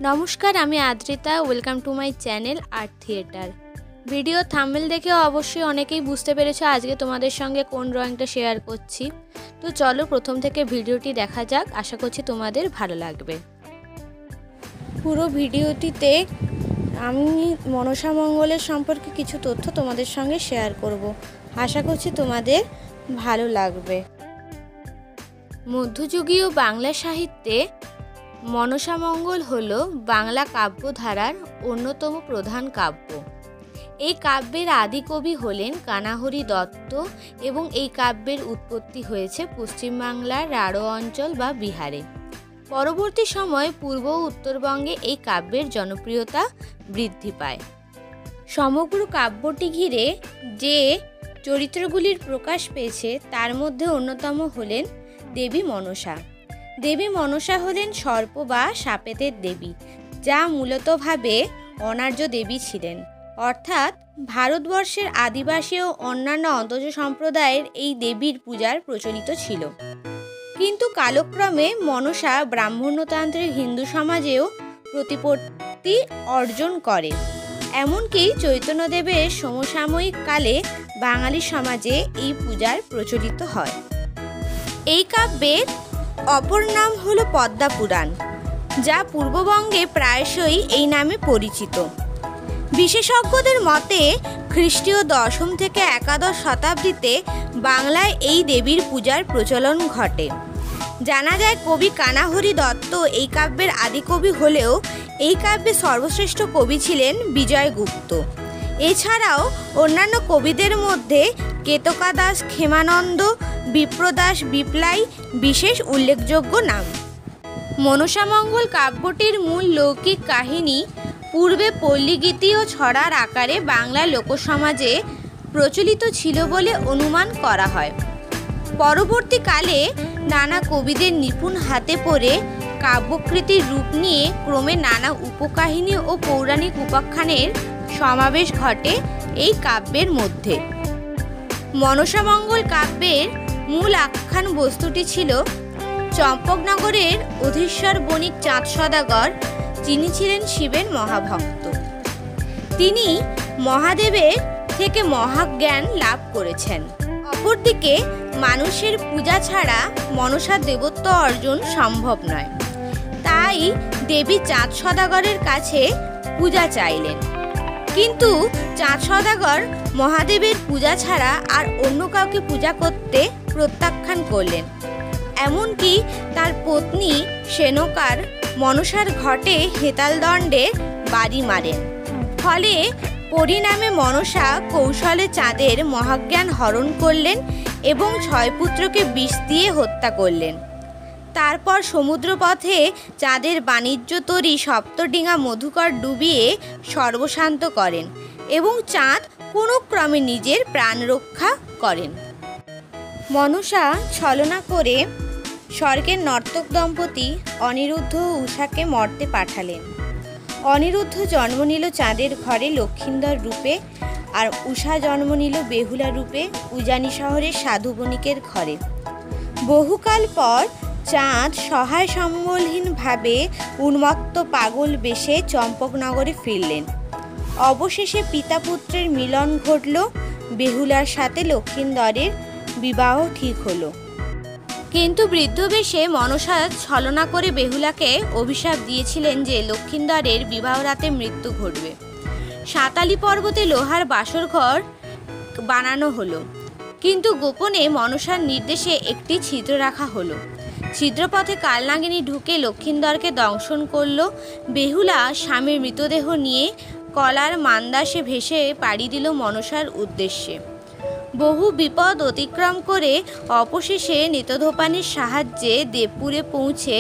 নমস্কার, আমি Adrita. Welcome to my channel art theatre. Video thumbnail দেখে অবশ্যই অনেকেই বুঝতে পেরেছো আজকে তোমাদের সঙ্গে কোন ড্রয়িংটা শেয়ার করছি। তো চলো প্রথম থেকে ভিডিওটি দেখা যাক, আশা করছি তোমাদের ভালো লাগবে। পুরো ভিডিওটিতে আমি মনসা মঙ্গলের সম্পর্কে কিছু তথ্য তোমাদের সঙ্গে শেয়ার করব, আশা করছি তোমাদের ভালো লাগবে। মধ্যযুগীয় বাংলা সাহিত্যে মনসা মঙ্গল হল বাংলা কাব্যধারার অন্যতম প্রধান কাব্য। এই কাব্যের আদি কবি হলেন কানাহরি দত্ত এবং এই কাব্যের উৎপত্তি হয়েছে পশ্চিমবাংলার রাঢ় অঞ্চল বা বিহারে। পরবর্তী সময়ে পূর্ব ও উত্তরবঙ্গে এই কাব্যের জনপ্রিয়তা বৃদ্ধি পায়। সমগ্র কাব্যটি ঘিরে যে চরিত্রগুলির প্রকাশ পেয়েছে তার মধ্যে অন্যতম হলেন দেবী মনসা। দেবী মনসা হলেন সর্প বা সাপেতের দেবী, যা মূলতভাবে অনার্য দেবী ছিলেন, অর্থাৎ ভারতবর্ষের আদিবাসী ও অন্যান্য অন্তজ সম্প্রদায়ের এই দেবীর পূজার প্রচলিত ছিল। কিন্তু কালক্রমে মনসা ব্রাহ্মণ্যতান্ত্রিক হিন্দু সমাজেও প্রতিপত্তি অর্জন করে। এমনকি চৈতন্যদেবের সমসাময়িক কালে বাঙালি সমাজে এই পূজার প্রচলিত হয়। এই কাব্যের অপর নাম হল পদ্মা পুরাণ, যা পূর্ববঙ্গে প্রায়শই এই নামে পরিচিত। বিশেষজ্ঞদের মতে খ্রিস্টীয় 10ম থেকে 11শ শতাব্দীতে বাংলায় এই দেবীর পূজার প্রচলন ঘটে। জানা যায় কবি কানাহরি দত্ত এই কাব্যের আদিকবি হলেও এই কাব্যের সর্বশ্রেষ্ঠ কবি ছিলেন বিজয়গুপ্ত। এছাড়াও অন্যান্য কবিদের মধ্যে কেতকা দাস ক্ষেমানন্দ, বিপ্রদাস বিপ্লাই বিশেষ উল্লেখযোগ্য নাম। মনসা মঙ্গল কাব্যটির মূল লৌকিক কাহিনী পূর্বে পল্লীগীতি ও ছড়ার আকারে বাংলা লোকসমাজে প্রচলিত ছিল বলে অনুমান করা হয়। পরবর্তীকালে নানা কবিদের নিপুণ হাতে পড়ে কাব্যকৃতির রূপ নিয়ে ক্রমে নানা উপকাহিনী ও পৌরাণিক উপাখ্যানের সমাবেশ ঘটে এই কাব্যের মধ্যে। মনসা মঙ্গল কাব্যের মূল আখ্যান বস্তুটি ছিল চম্পকনগরের অধীশ্বর বণিক চাঁদ সওদাগর, যিনি ছিলেন শিবের মহাভক্ত। তিনি মহাদেবের থেকে মহাজ্ঞান লাভ করেছেন। অপরদিকে মানুষের পূজা ছাড়া মনসার দেবত্ব অর্জন সম্ভব নয়, তাই দেবী চাঁদ সওদাগরের কাছে পূজা চাইলেন। কিন্তু চাঁদ সওদাগর মহাদেবের পূজা ছাড়া আর অন্য কাউকে পূজা করতে প্রত্যাখ্যান করলেন। এমনকি তার পত্নী সেনকার মনসার ঘটে হেতালদণ্ডে বাড়ি মারেন। ফলে পরিণামে মনসা কৌশলে চাঁদের মহাজ্ঞান হরণ করলেন এবং 6 পুত্রকে বিষ দিয়ে হত্যা করলেন। তারপর সমুদ্রপথে চাঁদের বাণিজ্য তরী সপ্তডিঙা মধুকর ডুবিয়ে সর্বশান্ত করেন এবং চাঁদ কোনো ক্রমে নিজের প্রাণ রক্ষা করেন। মনসা ছলনা করে স্বর্গের নর্তক দম্পতি অনিরুদ্ধ ও উষাকে মর্তে পাঠালেন। অনিরুদ্ধ জন্ম নিল চাঁদের ঘরে লক্ষিন্দর রূপে, আর উষা জন্ম নিল বেহুলা রূপে উজানি শহরের সাধু বণিকের ঘরে। বহুকাল পর চাঁদ সহায় সম্বলহীনভাবে উন্মত্ত পাগল বেশে চম্পকনগরে ফিরলেন। অবশেষে পিতা পুত্রের মিলন ঘটল, বেহুলার সাথে লক্ষিন্দরের বিবাহ ঠিক হলো। কিন্তু বৃদ্ধ বেশে মনসা ছলনা করে বেহুলাকে অভিশাপ দিয়েছিলেন যে লক্ষিন্দরের বিবাহ রাতে মৃত্যু ঘটবে। সাঁতালি পর্বতে লোহার বাসর ঘর বানানো হলো, কিন্তু গোপনে মনসার নির্দেশে একটি ছিদ্র রাখা হলো। ছিদ্রপথে কালনাগিনী ঢুকে লক্ষিন্দরকে দংশন করল। বেহুলা স্বামীর মৃতদেহ নিয়ে কলার মান্দাসে ভেসে পাড়ি দিল মনসার উদ্দেশ্যে। বহু বিপদ অতিক্রম করে অবশেষে নেতধোপানির সাহায্যে দেবপুরে পৌঁছে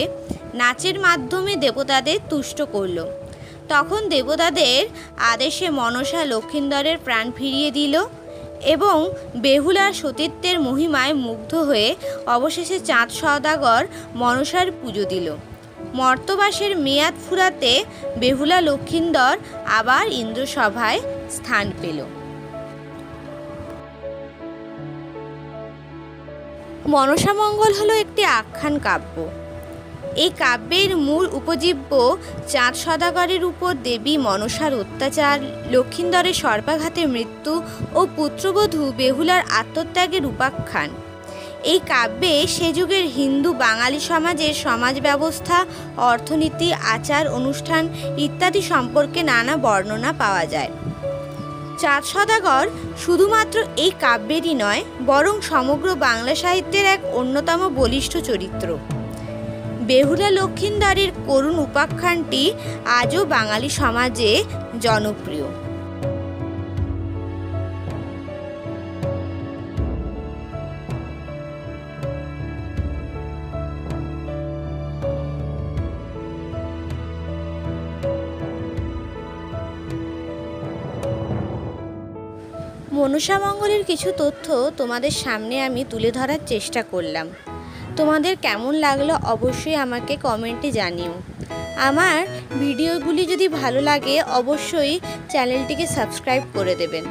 নাচের মাধ্যমে দেবতাদের তুষ্ট করল। তখন দেবতাদের আদেশে মনসা লক্ষিন্দরের প্রাণ ফিরিয়ে দিল এবং বেহুলার সতীত্বের মহিমায় মুগ্ধ হয়ে অবশেষে চাঁদ সওদাগর মনসার পুজো দিল। মর্তবাসের মেয়াদ ফুরাতে বেহুলা লক্ষিন্দর আবার ইন্দ্রসভায় স্থান পেল। মনসা মঙ্গল হলো একটি আখ্যান কাব্য। এই কাব্যের মূল উপজীব্য চাঁদ সদাগরের উপর দেবী মনসার অত্যাচার, লক্ষিন্দরের সর্পাঘাতে মৃত্যু ও পুত্রবধূ বেহুলার আত্মত্যাগের উপাখ্যান। এই কাব্যে সে যুগের হিন্দু বাঙালি সমাজের সমাজ ব্যবস্থা, অর্থনীতি, আচার অনুষ্ঠান ইত্যাদি সম্পর্কে নানা বর্ণনা পাওয়া যায়। চাঁদ সদাগর শুধুমাত্র এই কাব্যেরই নয়, বরং সমগ্র বাংলা সাহিত্যের এক অন্যতম বলিষ্ঠ চরিত্র। বেহুলা লক্ষিন্দরের করুণ উপাখ্যানটি আজও বাঙালি সমাজে জনপ্রিয়। মনসামঙ্গলের কিছু তথ্য তোমাদের সামনে আমি তুলে ধরার চেষ্টা করলাম। তোমাদের কেমন লাগলো অবশ্যই আমাকে কমেন্টে জানিও। আমার ভিডিওগুলি যদি ভালো লাগে অবশ্যই চ্যানেলটিকে সাবস্ক্রাইব করে দেবেন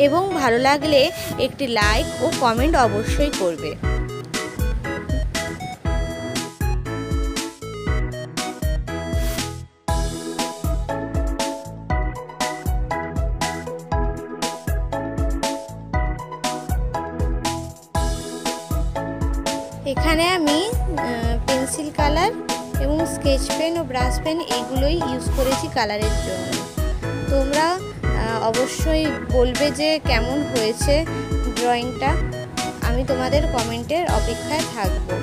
এবং ভালো লাগলে একটি লাইক ও কমেন্ট অবশ্যই করবে। এখানে আমি পেন্সিল কালার এবং স্কেচ পেন ও ব্রাশ পেন এগুলোই ইউজ করেছি কালারের জন্য। তোমরা অবশ্যই বলবে যে কেমন হয়েছে ড্রয়িংটা। আমি তোমাদের কমেন্টের অপেক্ষায় থাকবো।